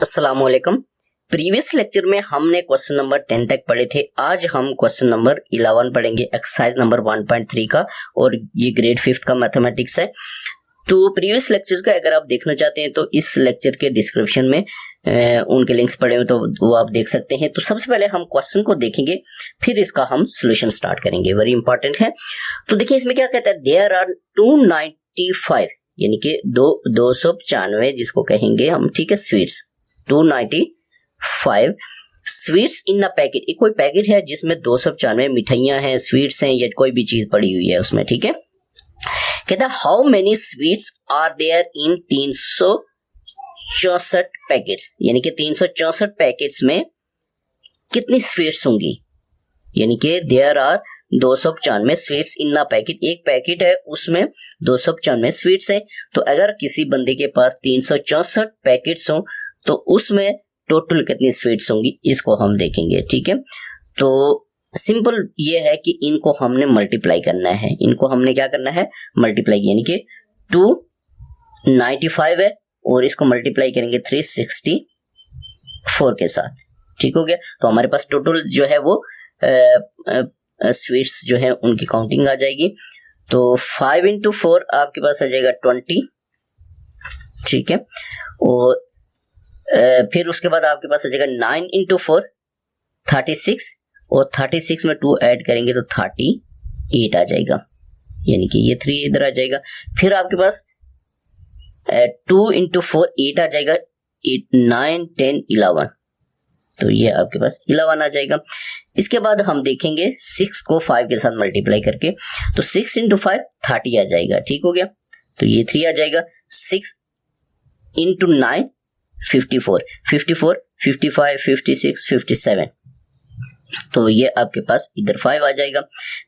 अस्सलामुअलैकुम। Previous lecture में हमने क्वेश्चन नंबर 10 तक पढ़े थे। आज हम क्वेश्चन नंबर 11 पढ़ेंगे, एक्सरसाइज नंबर 1.3 का, और ये ग्रेड 5 का मैथमेटिक्स है। तो प्रीवियस लेक्चर्स का अगर आप देखना चाहते हैं तो इस लेक्चर के डिस्क्रिप्शन में उनके लिंक्स पड़े हुए, तो वो आप देख सकते हैं। तो सबसे पहले हम क्वेश्चन को देखेंगे, फिर इसका हम सोल्यूशन स्टार्ट करेंगे, वेरी इंपॉर्टेंट है। तो देखिए इसमें क्या कहता है, देयर आर 295 यानी कि 295 जिसको कहेंगे हम, ठीक है, sweets 295 sweets in a packet. एक कोई पैकेट है जिसमें 295 मिठाइयां हैं, स्वीट्स हैं, या कोई भी चीज पड़ी हुई है उसमें, ठीक है। कहता है how many sweets are there in 364 packets, यानी कि 364 पैकेट्स में कितनी स्वीट्स होंगी, यानी कि there are 295 sweets in a packet. एक पैकेट है उसमें 295 स्वीट्स हैं। तो अगर किसी बंदे के पास 364 पैकेट्स हो तो उसमें टोटल कितनी स्वीट्स होंगी, इसको हम देखेंगे, ठीक है। तो सिंपल ये है कि इनको हमने मल्टीप्लाई करना है, इनको हमने क्या करना है, मल्टीप्लाई, यानी कि 295 है और इसको मल्टीप्लाई करेंगे 364 के साथ, ठीक हो गया। तो हमारे पास टोटल जो है वो स्वीट्स जो है उनकी काउंटिंग आ जाएगी। तो 5 into 4 आपके पास आ जाएगा 20, ठीक है। और फिर उसके बाद आपके पास आ जाएगा 9 into 4 36, और 36 में 2 ऐड करेंगे तो 38 आ जाएगा, यानी कि ये 3 इधर आ जाएगा। फिर आपके पास 2 into 4 8 आ जाएगा, 8 9 10 11, तो ये आपके पास 11 आ जाएगा। इसके बाद हम देखेंगे 6 को 5 के साथ मल्टीप्लाई करके, तो 6 into 5 30 आ जाएगा, ठीक हो गया। तो ये 3 आ जाएगा। 6 into 9 54 55 56 57, तो ये आपके पास इधर 5 आ जाएगा।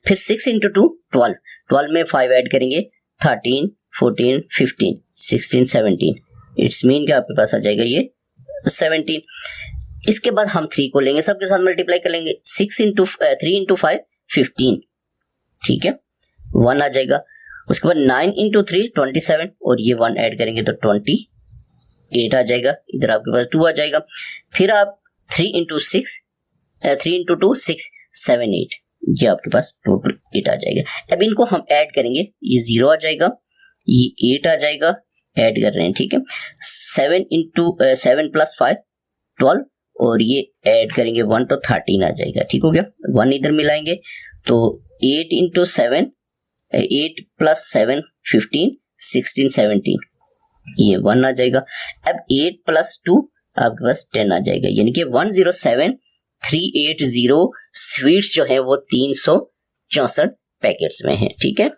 फिर 6 into 2 12, 12 में 5 ऐड करेंगे 13 14 15 16 17, इट्स मीन कि आपके पास आ जाएगा ये 17। इसके बाद हम 3 को लेंगे, सबके साथ मल्टीप्लाई कर लेंगे। 3 into 5 15, ठीक है, 1 आ जाएगा। उसके बाद 9 into 3 27, और ये 1 ऐड करेंगे तो 28 आ जाएगा, इधर आपके पास 2 आ जाएगा। फिर आप 3 into 2 6 7 8, ये आपके पास टोटल 8 आ जाएगा। अब इनको हम ऐड करेंगे, ये 0 आ जाएगा, ये 8 आ जाएगा, ऐड कर रहे हैं, ठीक है। 7 plus 5 12, और ये ऐड करेंगे 1 तो 13 आ जाएगा, ठीक हो गया। 1 इधर मिलाएंगे तो 8 into 7 8 plus 7 15 16 17, ये 1 आ जाएगा। अब 8 plus 2 आपके पास 10 आ जाएगा, यानी कि 107380 स्वीट्स जो है वो 364 पैकेट्स में है, ठीक है।